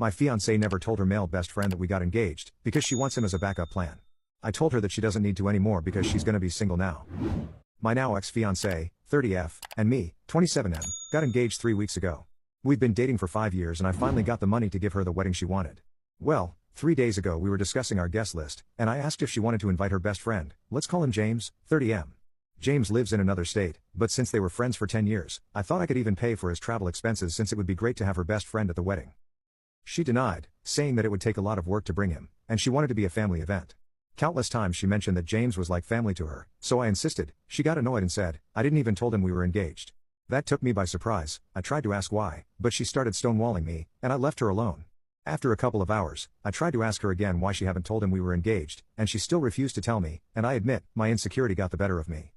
My fiance never told her male best friend that we got engaged, because she wants him as a backup plan. I told her that she doesn't need to anymore because she's gonna be single now. My now ex-fiance, 30F, and me, 27M, got engaged 3 weeks ago. We've been dating for 5 years and I finally got the money to give her the wedding she wanted. Well, 3 days ago we were discussing our guest list, and I asked if she wanted to invite her best friend, let's call him James, 30M. James lives in another state, but since they were friends for 10 years, I thought I could even pay for his travel expenses since it would be great to have her best friend at the wedding. She denied, saying that it would take a lot of work to bring him, and she wanted to be a family event. Countless times she mentioned that James was like family to her, so I insisted. She got annoyed and said, I didn't even told him we were engaged. That took me by surprise. I tried to ask why, but she started stonewalling me, and I left her alone. After a couple of hours, I tried to ask her again why she hadn't told him we were engaged, and she still refused to tell me, and I admit, my insecurity got the better of me.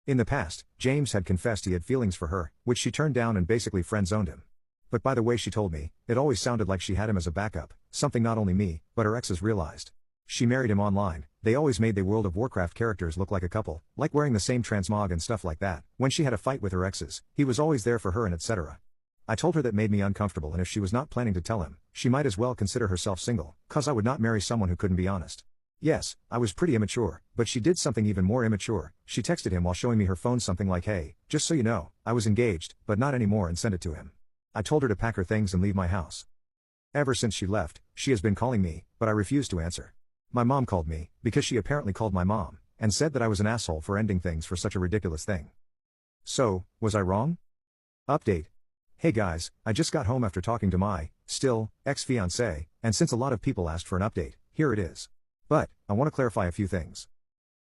In the past, James had confessed he had feelings for her, which she turned down and basically friend-zoned him. But by the way she told me, it always sounded like she had him as a backup, something not only me, but her exes realized. She married him online. They always made the World of Warcraft characters look like a couple, like wearing the same transmog and stuff like that. When she had a fight with her exes, he was always there for her and etc. I told her that made me uncomfortable, and if she was not planning to tell him, she might as well consider herself single, cause I would not marry someone who couldn't be honest. Yes, I was pretty immature, but she did something even more immature. She texted him while showing me her phone something like, hey, just so you know, I was engaged, but not anymore, and sent it to him. I told her to pack her things and leave my house. Ever since she left, she has been calling me, but I refused to answer. My mom called me, because she apparently called my mom, and said that I was an asshole for ending things for such a ridiculous thing. So, was I wrong? Update. Hey guys, I just got home after talking to my, still, ex-fiancé, and since a lot of people asked for an update, here it is. But, I want to clarify a few things.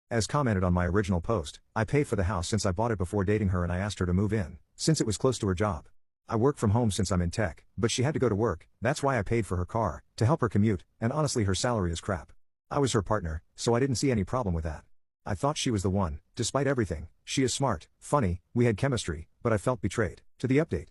As commented on my original post, I pay for the house since I bought it before dating her, and I asked her to move in, since it was close to her job. I work from home since I'm in tech, but she had to go to work, that's why I paid for her car, to help her commute, and honestly her salary is crap. I was her partner, so I didn't see any problem with that. I thought she was the one, despite everything. She is smart, funny, we had chemistry, but I felt betrayed. To the update.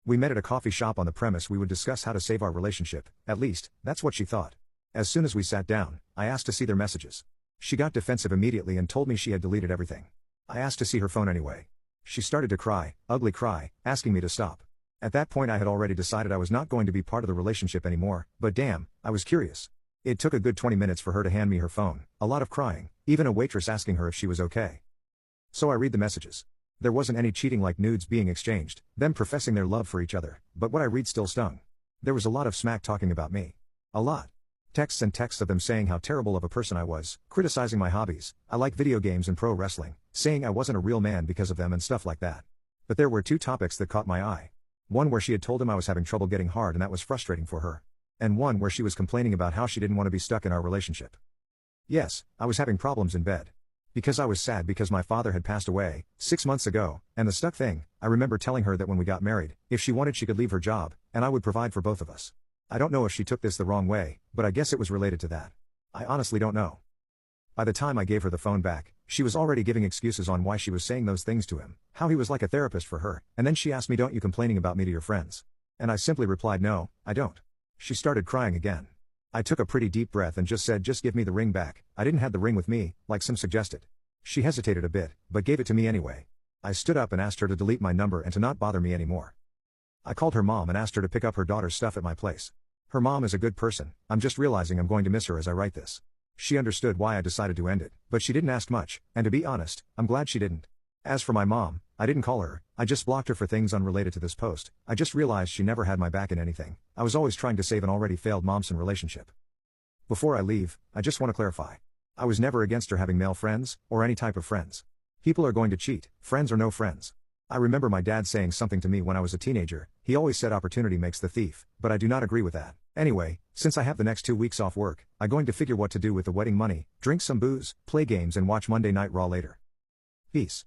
We met at a coffee shop on the premise we would discuss how to save our relationship, at least, that's what she thought. As soon as we sat down, I asked to see their messages. She got defensive immediately and told me she had deleted everything. I asked to see her phone anyway. She started to cry, ugly cry, asking me to stop. At that point I had already decided I was not going to be part of the relationship anymore, but damn, I was curious. It took a good 20 minutes for her to hand me her phone, a lot of crying, even a waitress asking her if she was okay. So I read the messages. There wasn't any cheating like nudes being exchanged, them professing their love for each other, but what I read still stung. There was a lot of smack talking about me. A lot. Texts and texts of them saying how terrible of a person I was, criticizing my hobbies, I like video games and pro wrestling, saying I wasn't a real man because of them and stuff like that. But there were two topics that caught my eye. One where she had told him I was having trouble getting hard and that was frustrating for her. And one where she was complaining about how she didn't want to be stuck in our relationship. Yes, I was having problems in bed. Because I was sad because my father had passed away 6 months ago, and the stuck thing, I remember telling her that when we got married, if she wanted she could leave her job, and I would provide for both of us. I don't know if she took this the wrong way, but I guess it was related to that. I honestly don't know. By the time I gave her the phone back, she was already giving excuses on why she was saying those things to him, how he was like a therapist for her, and then she asked me, don't you complaining about me to your friends? And I simply replied, no, I don't. She started crying again. I took a pretty deep breath and just said, just give me the ring back. I didn't have the ring with me, like some suggested. She hesitated a bit, but gave it to me anyway. I stood up and asked her to delete my number and to not bother me anymore. I called her mom and asked her to pick up her daughter's stuff at my place. Her mom is a good person, I'm just realizing I'm going to miss her as I write this. She understood why I decided to end it, but she didn't ask much, and to be honest, I'm glad she didn't. As for my mom, I didn't call her, I just blocked her for things unrelated to this post. I just realized she never had my back in anything. I was always trying to save an already failed momson relationship. Before I leave, I just want to clarify. I was never against her having male friends, or any type of friends. People are going to cheat, friends or no friends. I remember my dad saying something to me when I was a teenager. He always said opportunity makes the thief, but I do not agree with that. Anyway, since I have the next 2 weeks off work, I'm going to figure what to do with the wedding money, drink some booze, play games and watch Monday Night Raw later. Peace.